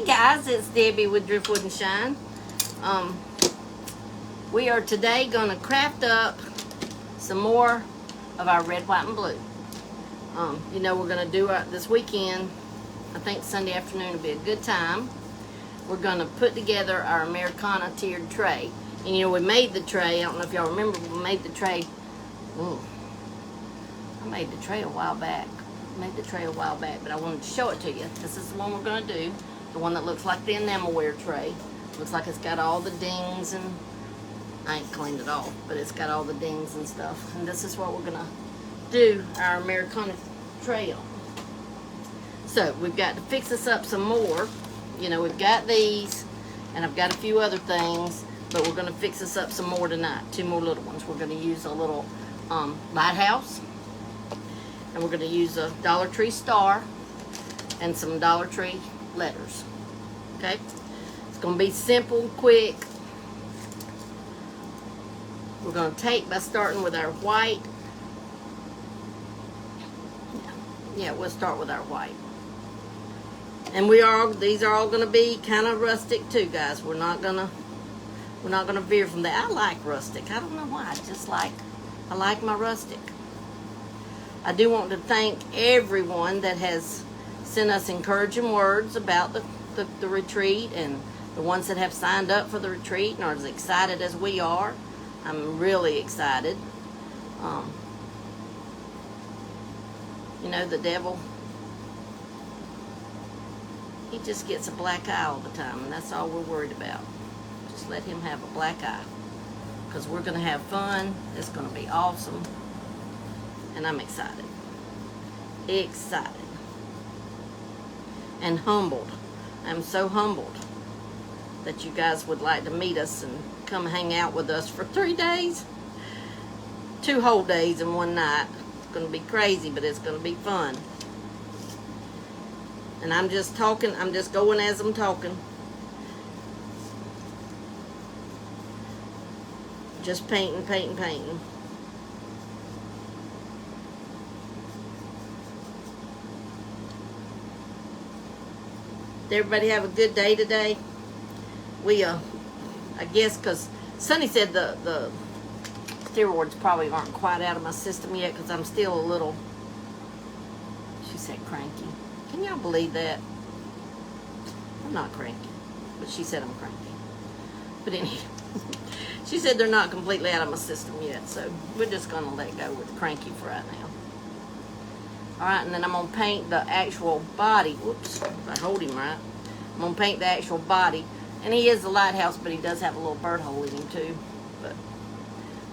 guys, it's Debbie with Driftwood and Shine. We are today going to craft up some more of our red, white, and blue. You know, we're going to do this weekend. I think Sunday afternoon will be a good time. We're going to put together our Americana tiered tray. And you know, we made the tray. I don't know if y'all remember, we made the tray. I made the tray a while back. But I wanted to show it to you. This is the one we're going to do. The one that looks like the enamelware tray. Looks like it's got all the dings, and I ain't cleaned it off, but it's got all the dings and stuff. And this is what we're going to do our Americana tray on. So we've got to fix this up some more. You know, we've got these, and I've got a few other things, but we're going to fix this up some more tonight. 2 more little ones. We're going to use a little lighthouse, and we're going to use a Dollar Tree star and some Dollar Tree letters. Okay? It's going to be simple and quick. We're going to take by starting with our white. Yeah, we'll start with our white. And these are all going to be kind of rustic too, guys. We're not going to veer from that. I like rustic. I don't know why. I like my rustic. I do want to thank everyone that has sent us encouraging words about the retreat, and the ones that have signed up for the retreat and are as excited as we are. I'm really excited. You know, the devil, he just gets a black eye all the time, and that's all we're worried about. Just let him have a black eye, because we're going to have fun. It's going to be awesome, and I'm excited. And humbled. I'm so humbled that you guys would like to meet us and come hang out with us for 3 days. 2 whole days and 1 night. It's going to be crazy, but it's going to be fun. And I'm just talking. I'm just going as I'm talking. Just painting. Did everybody have a good day today? We, I guess, because Sonny said the steroids probably aren't quite out of my system yet, because I'm still a little, she said, cranky. Can y'all believe that? I'm not cranky, but she said I'm cranky. But anyway, she said they're not completely out of my system yet, so we're just going to let go with cranky for right now. Alright, and then I'm going to paint the actual body. Whoops, if I hold him right. I'm going to paint the actual body. And he is a lighthouse, but he does have a little bird hole in him too. But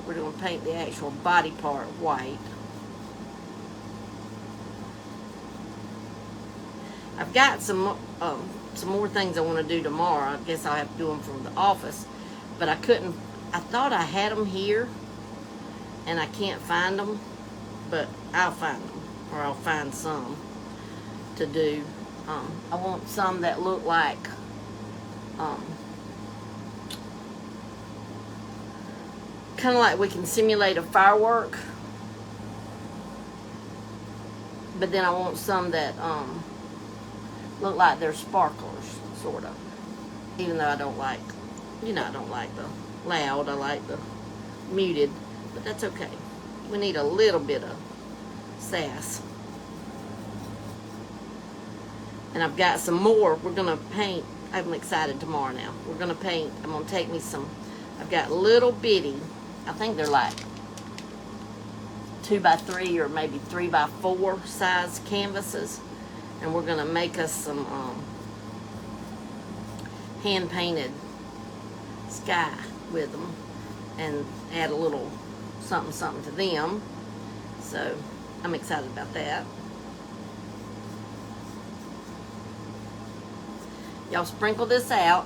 we're going to paint the actual body part white. I've got some more things I want to do tomorrow. I guess I'll have to do them from the office. But I couldn't. I thought I had them here, and I can't find them. But I'll find them. Or I'll find some to do. I want some that look like kind of like we can simulate a firework, but then I want some that look like they're sparklers, sort of. Even though I don't like, I don't like the loud. I like the muted, but that's okay. We need a little bit of sass. And I've got some more. We're going to paint. I'm excited tomorrow now. We're going to paint. I'm going to take me some. I've got little bitty. I think they're like 2x3 or maybe 3x4 size canvases. And we're going to make us some hand painted sky with them. And add a little something to them. So I'm excited about that. Y'all sprinkle this out.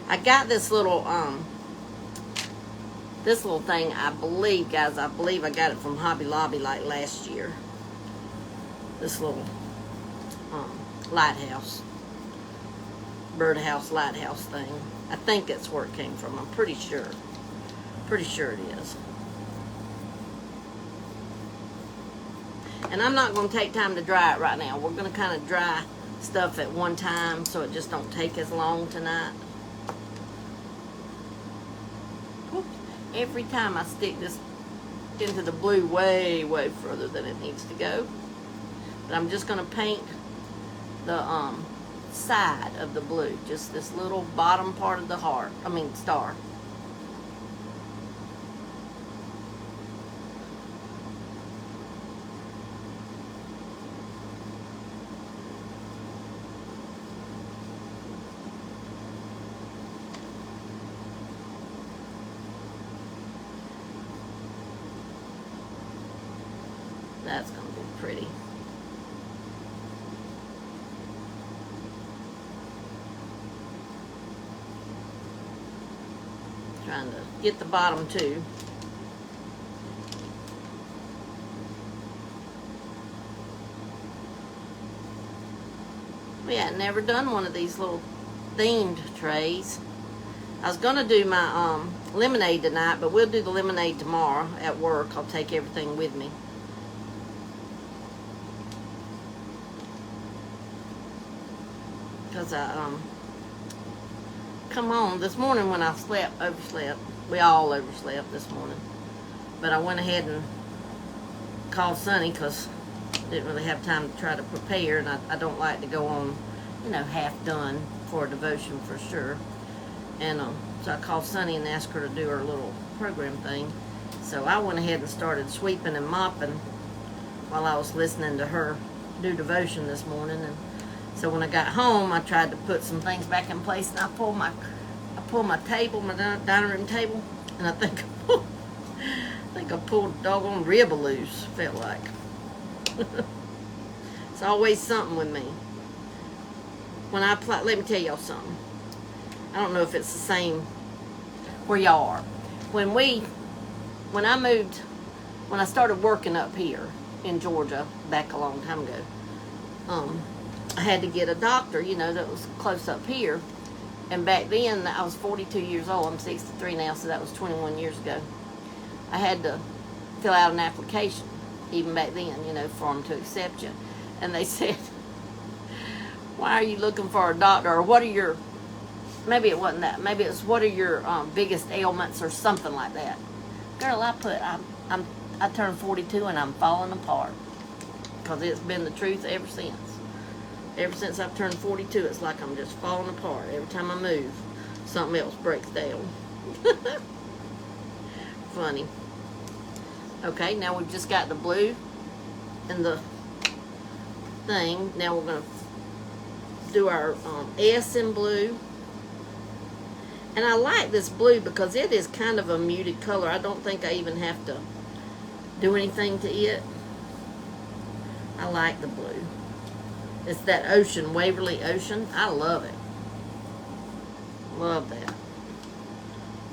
I got this little thing, I believe, guys, I got it from Hobby Lobby like last year. This little lighthouse, birdhouse, lighthouse thing. I think that's where it came from. I'm pretty sure. Pretty sure it is. And I'm not going to take time to dry it right now. We're going to kind of dry stuff at one time so it just don't take as long tonight. Every time I stick this into the blue way further than it needs to go. But I'm just going to paint the side of the blue, just this little bottom part of the star. That's going to be pretty. Trying to get the bottom too. Yeah, never done one of these little themed trays. I was going to do my lemonade tonight, but we'll do the lemonade tomorrow at work. I'll take everything with me. Because I come on, this morning when I overslept. We all overslept this morning. But I went ahead and called Sonny because I didn't really have time to try to prepare, and I don't like to go on, half done for a devotion for sure. And so I called Sonny and asked her to do her little program thing. So I went ahead and started sweeping and mopping while I was listening to her do devotion this morning. And so when I got home, I tried to put some things back in place, and I pulled my table, my dining room table, and I think I pulled a doggone rib loose, felt like. It's always something with me. When I apply, let me tell y'all something. I don't know if it's the same where y'all are. When I started working up here in Georgia back a long time ago, I had to get a doctor, that was close up here. And back then, I was 42 years old. I'm 63 now, so that was 21 years ago. I had to fill out an application, even back then, for them to accept you. And they said, why are you looking for a doctor? Or what are your, maybe it wasn't that. Maybe it was, what are your biggest ailments or something like that. Girl, I turned 42 and I'm falling apart. Because it's been the truth ever since. Ever since I've turned 42, it's like I'm just falling apart. Every time I move, something else breaks down. Funny. Okay, now we've just got the blue and the thing. Now we're going to do our S in blue. And I like this blue because it is kind of a muted color. I don't think I even have to do anything to it. I like the blue. It's that ocean, Waverly Ocean. I love it. Love that.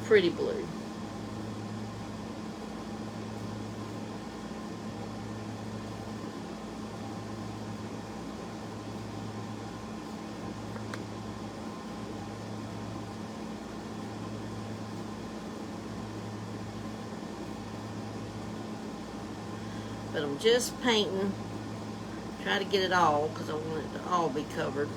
Pretty blue. But I'm just painting. Try to get it all because I want it to all be covered.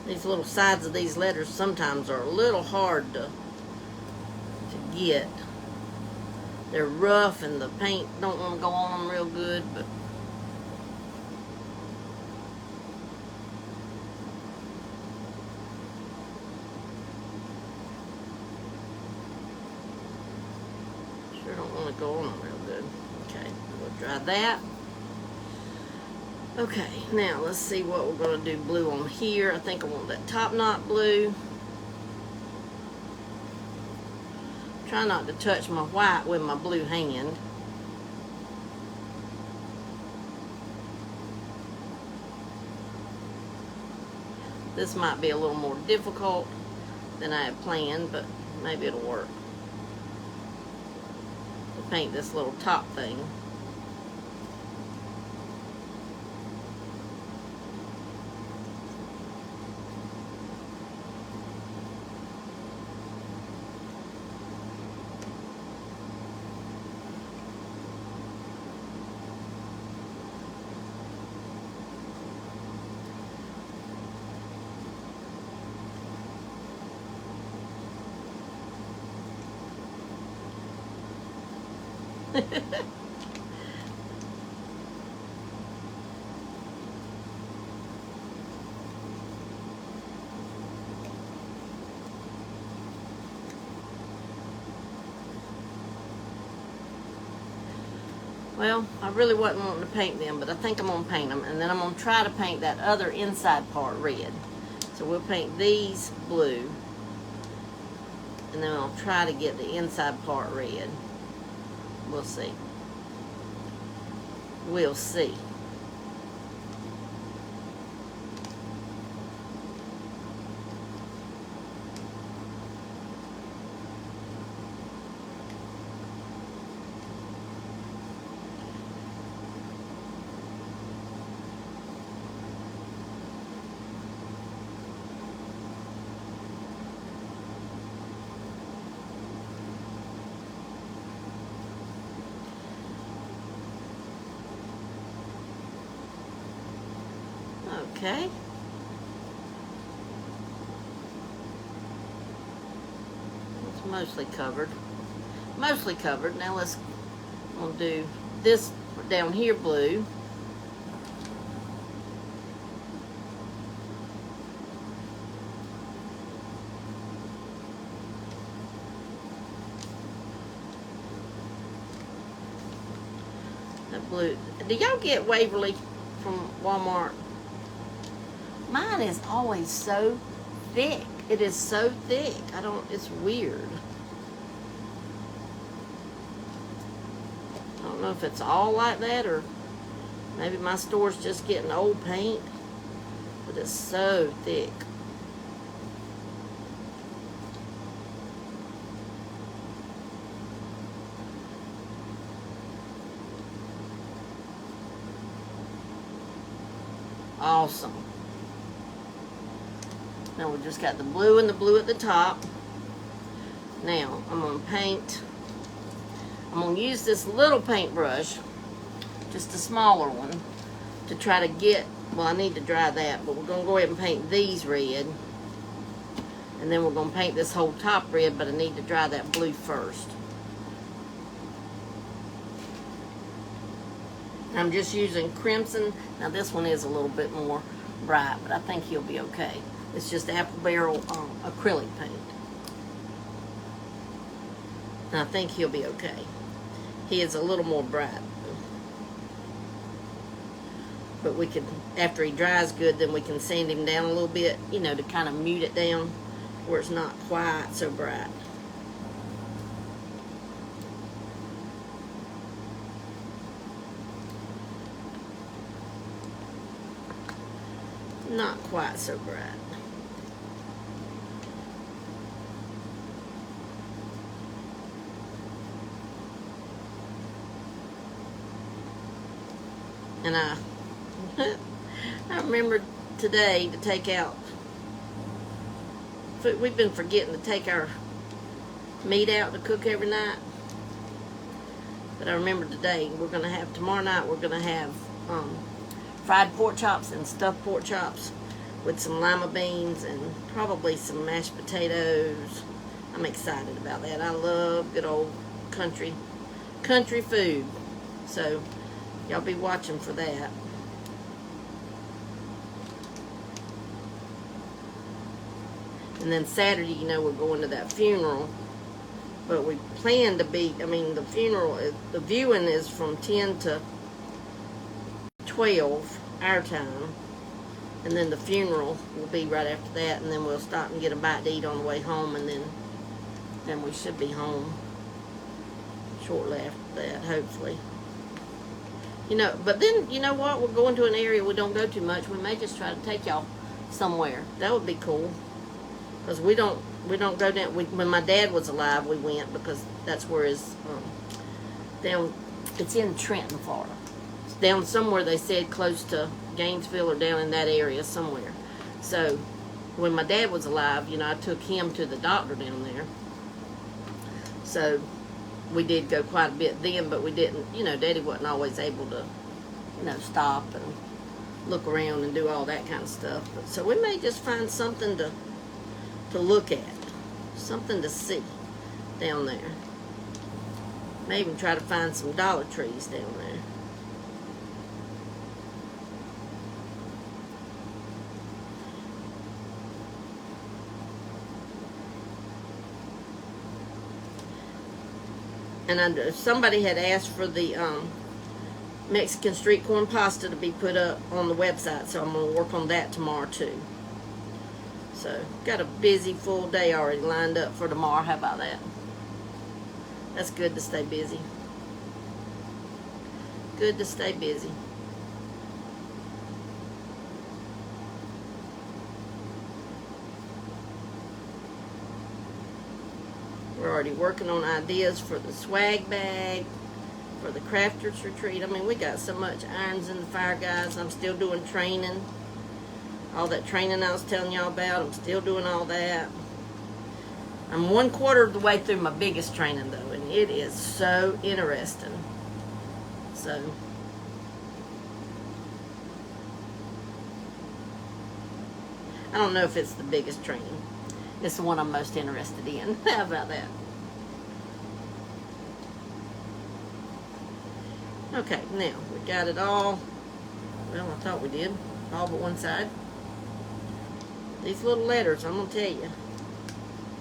These little sides of these letters sometimes are a little hard to get. They're rough and the paint don't want to go on them real good, but sure don't want to go on them real good. Okay, we'll dry that. Okay, now let's see what we're going to do blue on here. I think I want that top knot blue. Try not to touch my white with my blue hand. This might be a little more difficult than I had planned, but maybe it'll work. To paint this little top thing. Well, I really wasn't wanting to paint them, but I think I'm going to paint them. And then I'm going to try to paint that other inside part red. So we'll paint these blue. And then I'll try to get the inside part red. We'll see. We'll see. Okay. It's mostly covered. Mostly covered. Now we'll do this down here blue. That blue. Do y'all get Waverly from Walmart? Mine is always so thick. It is so thick. It's weird. I don't know if it's all like that or maybe my store's just getting old paint. But it's so thick. Awesome. Now we just got the blue and the blue at the top. Now I'm going to paint. I'm going to use this little paintbrush, just a smaller one, to try to get, well, I need to dry that, but we're going to go ahead and paint these red. And then we're going to paint this whole top red, but I need to dry that blue first. I'm just using crimson. Now this one is a little bit more bright, but I think he'll be okay. It's just apple barrel acrylic paint. And I think he'll be okay. He is a little more bright. But we can, after he dries good, then we can sand him down a little bit, you know, to kind of mute it down where it's not quite so bright. Not quite so bright. And I remembered today to take out, we've been forgetting to take our meat out to cook every night. But I remembered today, tomorrow night we're going to have fried pork chops and stuffed pork chops with some lima beans and probably some mashed potatoes. I'm excited about that. I love good old country food. So y'all be watching for that. And then Saturday, you know, we're going to that funeral. But we plan to be, the viewing is from 10 to 12 our time, and then the funeral will be right after that, and then we'll stop and get a bite to eat on the way home, and then we should be home shortly after that, hopefully. You know, but then, you know what, we're going to an area we don't go too much. We may just try to take y'all somewhere. That would be cool, because we don't go down. When my dad was alive, we went, because that's where his down. It's in Trenton, Florida. Down somewhere, they said, close to Gainesville or down in that area somewhere. So when my dad was alive, you know, I took him to the doctor down there. So we did go quite a bit then, but we didn't, you know, Daddy wasn't always able to, you know, stop and look around and do all that kind of stuff. But, so we may just find something to look at, something to see down there. May even try to find some Dollar Trees down there. And somebody had asked for the Mexican street corn pasta to be put up on the website, so I'm going to work on that tomorrow too. So, got a busy full day already lined up for tomorrow. How about that? That's good to stay busy. Good to stay busy. We're already working on ideas for the swag bag, for the crafters retreat. I mean, we got so much irons in the fire, guys. I'm still doing training. All that training I was telling y'all about, I'm still doing all that. I'm 1/4 of the way through my biggest training, though, and it is so interesting. So, I don't know if it's the biggest training. It's the one I'm most interested in. How about that? Okay, now, we got it all. Well, I thought we did. All but one side. These little letters, I'm going to tell you,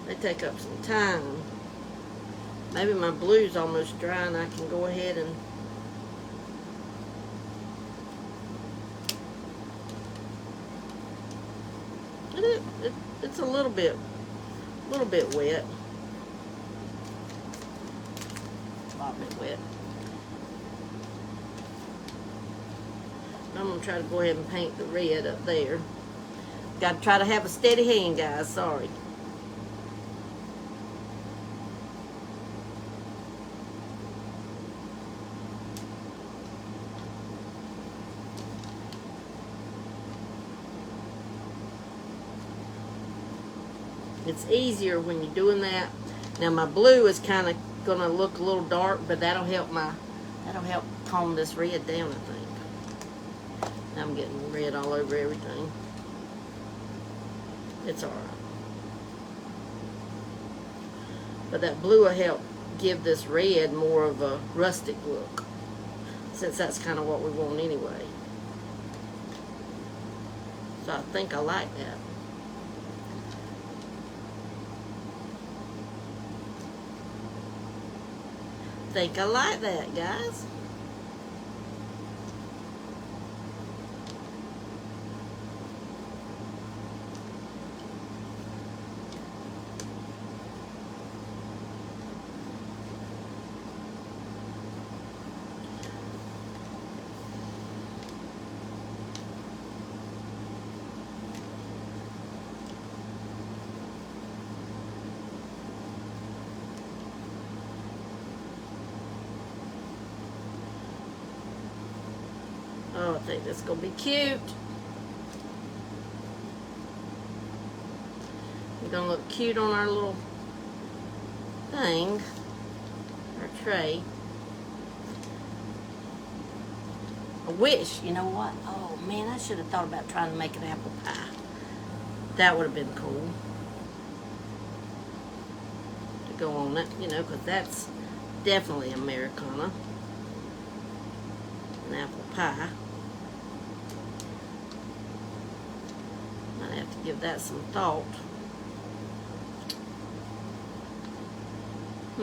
they take up some time. Maybe my blue's almost dry and I can go ahead and it's a little bit wet. A lot bit wet. I'm going to try to go ahead and paint the red up there. Got to try to have a steady hand, guys. Sorry. It's easier when you're doing that. Now my blue is kind of going to look a little dark, but that'll help calm this red down, I think. Now I'm getting red all over everything. It's alright. But that blue will help give this red more of a rustic look, since that's kind of what we want anyway. So I think I like that. Think I like that, guys. Oh, I think that's going to be cute. It's going to look cute on our little thing, our tray. I wish, you know what? Oh, man, I should have thought about trying to make an apple pie. That would have been cool to go on it, you know, because that's definitely Americana. An apple pie. Might have to give that some thought. I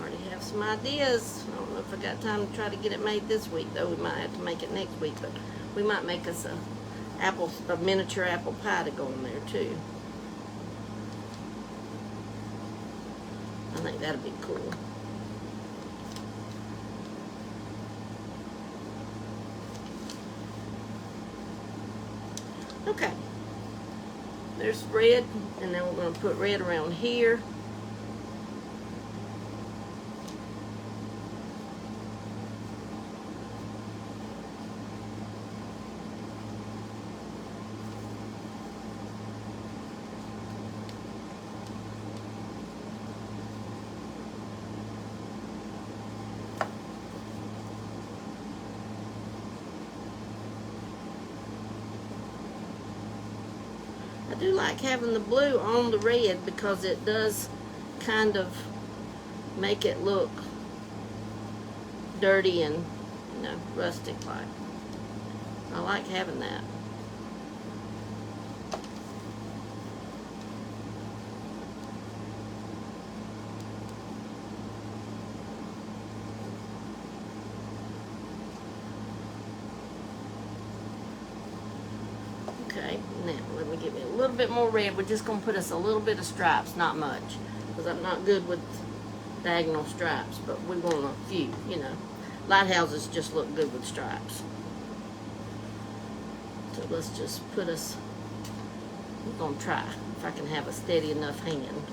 already have some ideas. I don't know if I got time to try to get it made this week, though. We might have to make it next week, but we might make us a miniature apple pie to go in there too. I think that'd be cool. Okay. There's red, and then we're going to put red around here. I do like having the blue on the red because it does kind of make it look dirty and, you know, rustic like. I like having that. Okay, now let me get me a little bit more red. We're just going to put us a little bit of stripes, not much, because I'm not good with diagonal stripes, but we want a few, you know. Lighthouses just look good with stripes. So let's just put us, I'm going to try if I can have a steady enough hand.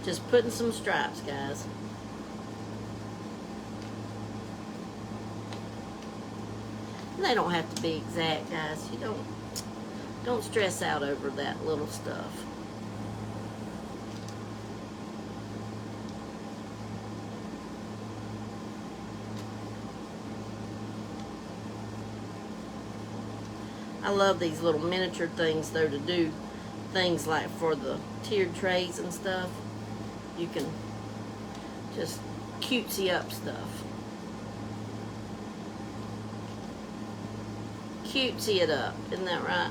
Just putting some stripes, guys. And they don't have to be exact, guys. You don't stress out over that little stuff. I love these little miniature things though, to do things like for the tiered trays and stuff. You can just cutesy up stuff. Cutesy it up, isn't that right?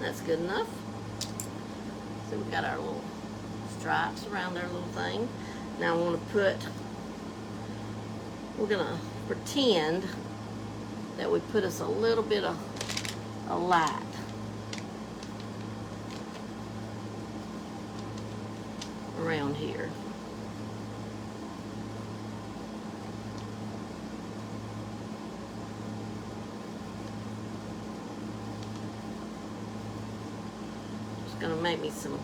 That's good enough. So we got our little stripes around our little thing. Now I want to put, we're gonna pretend that we put us a little bit of a light around here. Just gonna make me some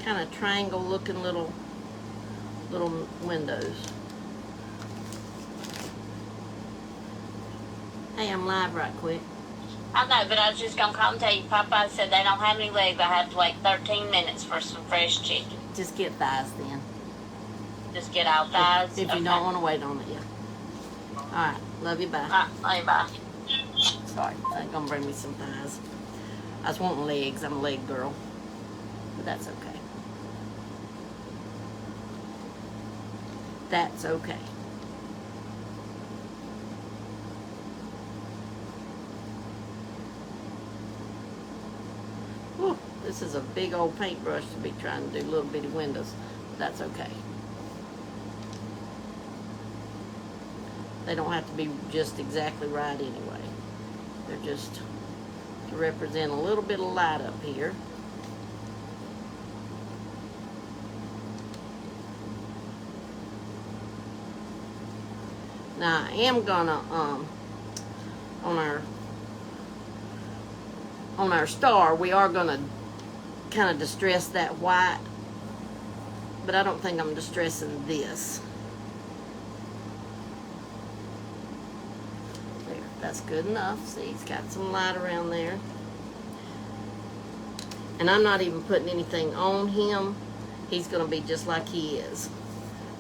kind of triangle looking little windows. Hey, I'm live right quick. I know, but I was just going to call and tell you, Popeye said they don't have any legs. I have to wait 13 minutes for some fresh chicken. Just get thighs then. Just get all thighs? If you don't want to wait on it, yeah. Alright, love you, bye. Alright, bye. Sorry, I'm going to bring me some thighs. I was wanting legs. I'm a leg girl. But that's okay. That's okay. Whew, this is a big old paintbrush to be trying to do little bitty windows. But that's okay. They don't have to be just exactly right anyway. They're just to represent a little bit of light up here. Now I am gonna on our star we are gonna kind of distress that white, but I don't think I'm distressing this. There, that's good enough. See, it's got some light around there. And I'm not even putting anything on him. He's gonna be just like he is.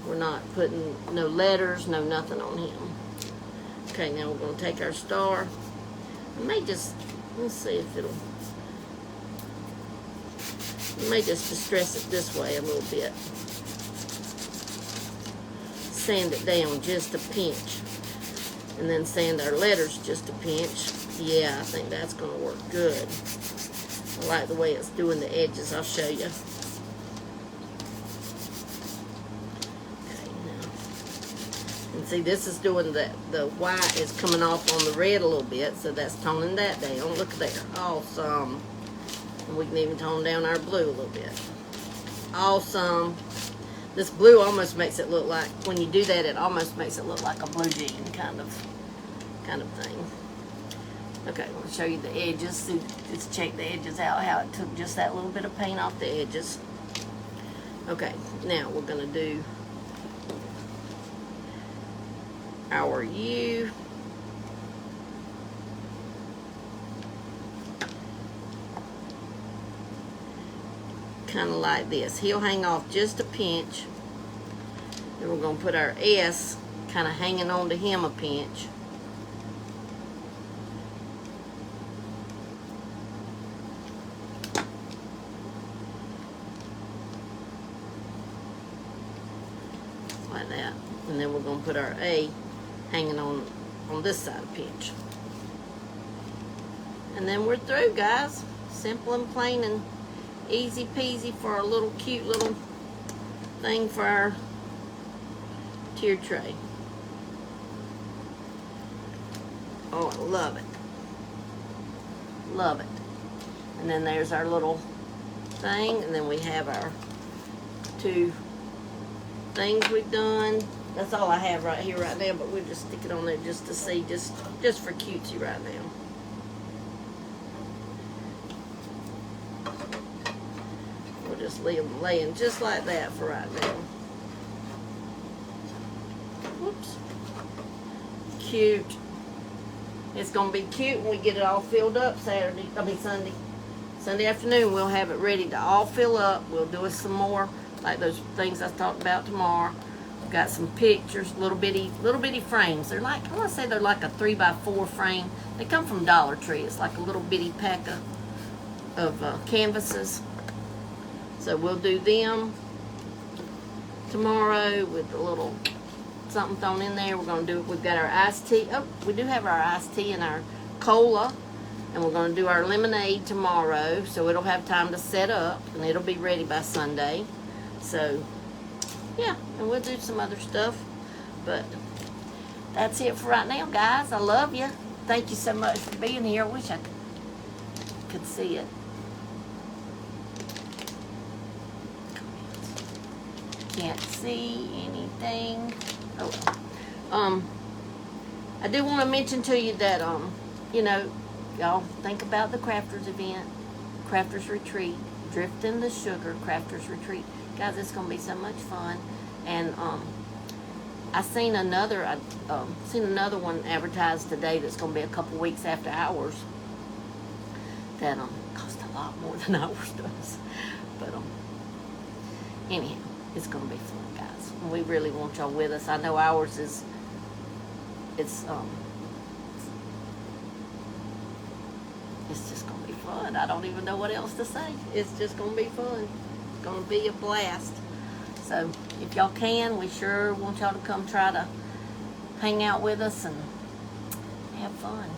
We're not putting no letters, no nothing on him. Okay, now we're going to take our star. I may just, let's see if it'll, I may just distress it this way a little bit. Sand it down just a pinch. And then sand our letters just a pinch. Yeah, I think that's going to work good. I like the way it's doing the edges. I'll show you. See, this is doing the white is coming off on the red a little bit, so that's toning that down. Look there. Awesome. And we can even tone down our blue a little bit. awesome. This blue almost makes it look like, when you do that, it almost makes it look like a blue jean kind of thing. Okay, I'm going to show you the edges. See, just check the edges out, how it took just that little bit of paint off the edges. Okay, now we're going to do our U. Kind of like this. He'll hang off just a pinch. Then we're going to put our S kind of hanging on to him a pinch. Like that. And then we're going to put our A hanging on this side of pinch. And then we're through, guys. Simple and plain and easy peasy for our little cute little thing for our tier tray. Oh, I love it. Love it. And then there's our little thing, and then we have our 2 things we've done. That's all I have right here right now, but we'll just stick it on there just to see, just for cutesy right now. Just leave them laying just like that for right now. Whoops. Cute. It's going to be cute when we get it all filled up Sunday. Sunday afternoon we'll have it ready to all fill up. We'll do us some more, like those things I talked about tomorrow. We've got some pictures, little bitty frames. They're like, I want to say they're like a 3x4 frame. They come from Dollar Tree. It's like a little bitty pack of canvases. So we'll do them tomorrow with a little something thrown in there. We're going to do it. We've got our iced tea. Oh, we do have our iced tea and our cola. And we're going to do our lemonade tomorrow. So it'll have time to set up. And it'll be ready by Sunday. So, yeah. And we'll do some other stuff. But that's it for right now, guys. I love you. Thank you so much for being here. I wish I could see it. Can't see anything. Oh well. I do want to mention to you that you know, y'all think about the Crafters event, Crafters Retreat, Drifting the Sugar Crafters Retreat. Guys, it's gonna be so much fun. And I seen another one advertised today that's gonna be a couple weeks after ours. That cost a lot more than ours does. But anyhow. It's going to be fun, guys. We really want y'all with us. I know ours is, it's just going to be fun. I don't even know what else to say. It's just going to be fun. It's going to be a blast. So, if y'all can, we sure want y'all to come try to hang out with us and have fun.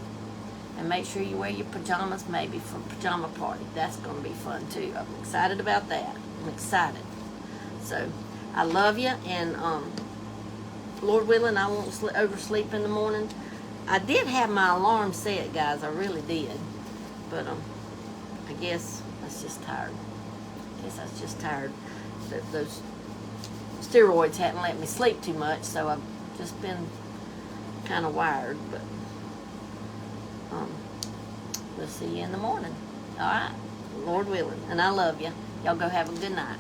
And make sure you wear your pajamas maybe for a pajama party. That's going to be fun, too. I'm excited about that. I'm excited. So, I love you, and Lord willing, I won't oversleep in the morning. I did have my alarm set, guys. I really did. But I guess I was just tired. Those steroids hadn't let me sleep too much, so I've just been kind of wired. But we'll see you in the morning. All right? Lord willing. And I love you. Y'all go have a good night.